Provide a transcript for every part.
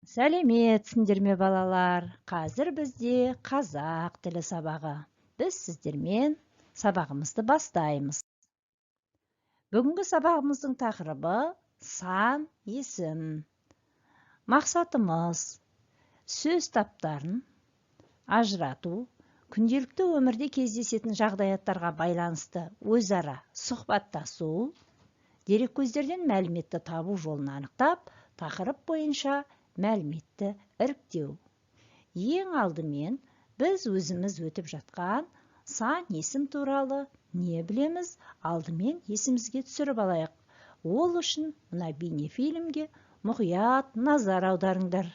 Сәлеметсіңдер ме балалар? Қазір бізде қазақ тілі сабағы. Біз сіздермен сабағымызды бастаймыз. Бүгінгі сабағымыздың тақырыбы сан, есім. Мақсатымыз сөз таптарын ажырату, күнделікті өмірде кездесетін жағдаяттарға байланысты өзара сұхбаттасу, дереккөздерден мәліметті табу жолын анықтап, тақырып бойынша мәліметті іріктеу. Ең алдымен біз өзіміз өтіп жатқан сан, есім туралы не білеміз, алдымен есімізге түсіріп алайық. Ол үшін мына бейнефильмге мұқият назар аударыңдар.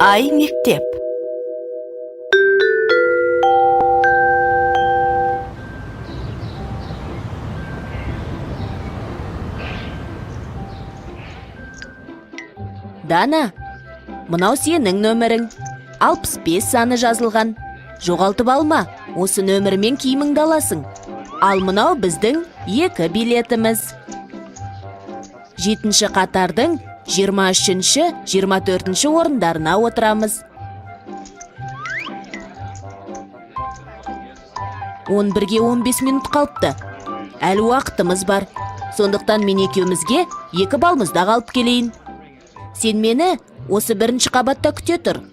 Ай мектеп. Дана, мынау сенің нөмірің. 65 саны жазылған. Жоғалтып алма, осы нөмірмен киіміңді аласың. Ал мынау біздің 2 билетіміз. 7-ші қатардың 23-ші, 24-ші орындарына отырамыз. 11-ге 15 минут қалыпты. Әлі уақытымыз бар. Сондықтан мен екеумізге 2 балмызда қалып келейін. Сен мені осы 1-ші қабатта күте тұр.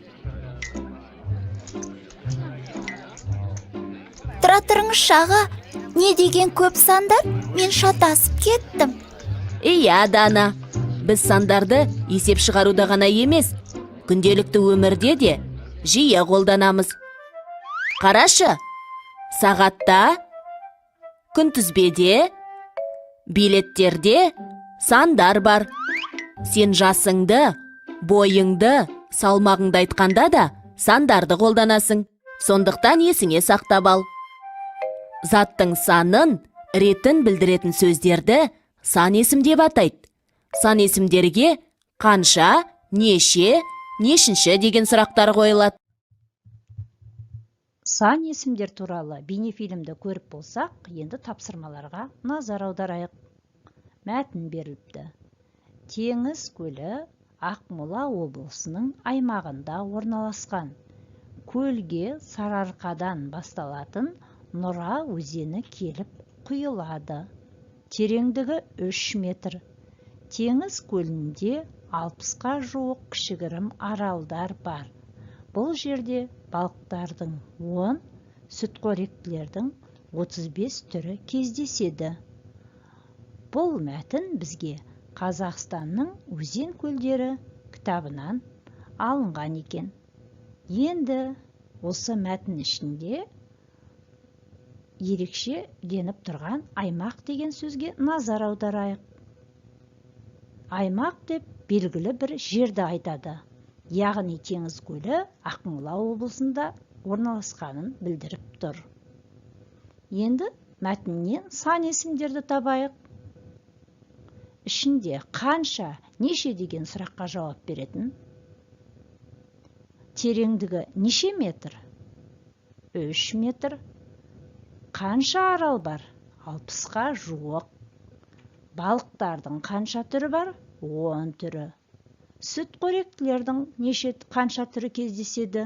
Тұра тұрыңызшы аға, не деген көп сандар? Мен шатасып кеттім. Иә, Дана. Біз сандарды есеп шығаруда ғана емес, күнделікті өмірде де жиі қолданамыз. Қарашы, сағатта, күнтізбеде, билеттерде сандар бар. Сен жасыңды, бойыңды, салмағыңды айтқанда да сандарды қолданасың. Сондықтан есіңе сақтап ал. Заттың санын, ретін білдіретін сөздерді сан есім деп атайды. Сан есімдерге қанша, неше, нешінші деген сұрақтар қойылады. Сан есімдер туралы бейнефильмді көріп болсақ, енді тапсырмаларға назар аударайық. Мәтін беріліпті. Теңіз көлі Ақмола облысының аймағында орналасқан. Көлге Сарыарқадан басталатын Нұра өзені келіп құйылады. Тереңдігі 3 метр. Теңіз көлінде 60-қа жуық кішігірім аралдар бар. Бұл жерде балықтардың 10, сүтқоректілердің 35 түрі кездеседі. Бұл мәтін бізге Қазақстанның өзен көлдері кітабынан алынған екен. Енді осы мәтін ішінде ерекше леніп тұрған аймақ деген сөзге назар аударайық. Аймақ деп белгілі бір жерді айтады. Яғни Теңіз көлі Ақмола облысында орналасқанын білдіріп тұр. Енді мәтіннен сан есімдерді табайық. Ішінде қанша, неше деген сұраққа жауап беретін. Тереңдігі неше метр? 3 метр. Қанша арал бар? 60-қа жуық. Балықтардың қанша түрі бар? 10 түрі. Сүтқоректілердің қанша түрі кездеседі?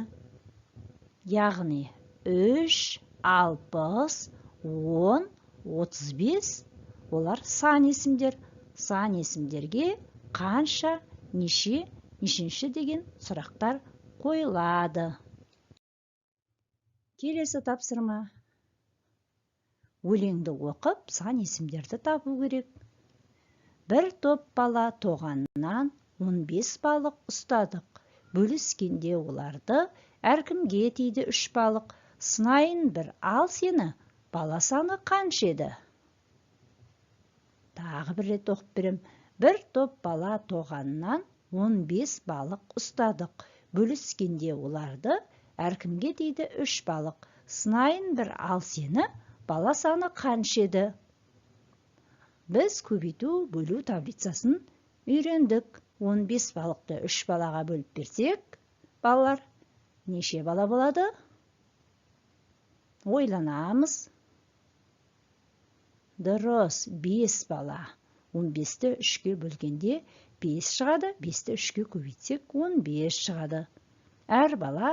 Яғни 3, 60, 10, 35. Олар сан есімдер. Сан есімдерге қанша, неше, нешінші деген сұрақтар қойылады. Келесі тапсырма. Өлеңді оқып, сан есімдерді табу керек. Бір топ бала тоғаннан 15 балық ұстадық. Бөліскенде оларды әркімге тиді 3 балық. Сынайын бір, ал сені, бала саны қанша еді? Тағы бір рет оқып берем. Бір топ бала тоғаннан 15 балық ұстадық. Бөліскенде оларды әркімге тиді 3 балық. Сынайын бір, ал сені, бала саны қанша еді? Біз көбейту бөлу таблицасын үйрендік. 15 балықты 3 балаға бөліп берсек, балалар, неше бала болады? Ойланамыз. Дұрыс, 5 бала. 15-ті 3-ке бөлгенде 5 шығады, 5-ті 3-ке көбейтсек 15 шығады. Әр бала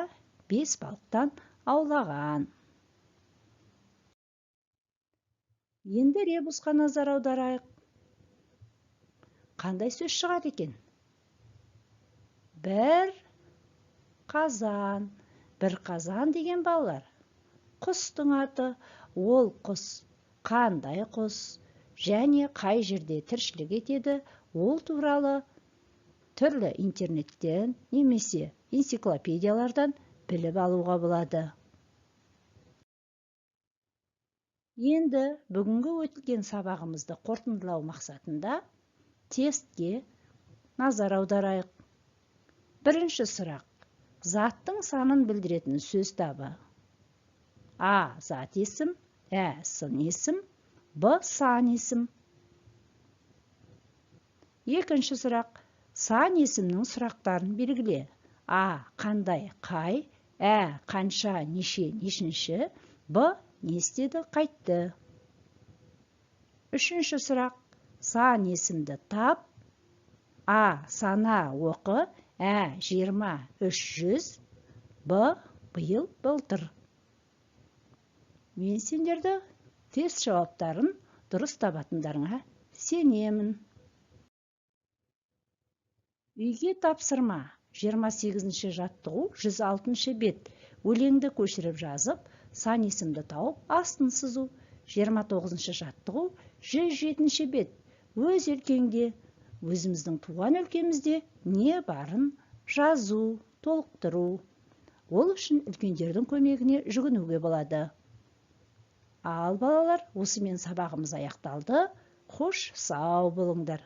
5 балықтан аулаған. Енді ребусқа назар аударайық. Қандай сөз шығады екен? Бір қазан. Бір қазан деген балалар. Құстың аты, ол құс қандай құс, және қай жерде тіршілік етеді, ол туралы түрлі интернеттен немесе энциклопедиялардан біліп алуға болады. Енді бүгінгі өтілген сабағымызды қорытындылау мақсатында тестке назар аударайық. Бірінші сұрақ. Заттың санын білдіретін сөз табы. А. Зат есім, Ә. Сын есім, Б. Сан есім. Екінші сұрақ. Сан есімнің сұрақтарын белгіле. А. Қандай, қай, Ә. Қанша, неше, нешінші, Б. Не істеді, қайтты. Үшінші сұрақ. Сан есімді тап. А. Сана, оқы, Ә. 20, 300, Б. Биыл, былтыр. Мен сендерді тест жауаптарын дұрыс табатындарыңа сенемін. Үйге тапсырма. 28-ші жаттығу 106-шы бет. Өлеңді көшіріп жазып, сан есімді тауып, астын сызу. 29-ші жаттығу 107-ші бет. Өз өлкеңде, өзіміздің туған өлкемізде не барын жазу, толықтыру. Ол үшін үлкендердің көмегіне жүгінуге болады. Ал балалар, осымен сабағымыз аяқталды. Қош сау болыңдар.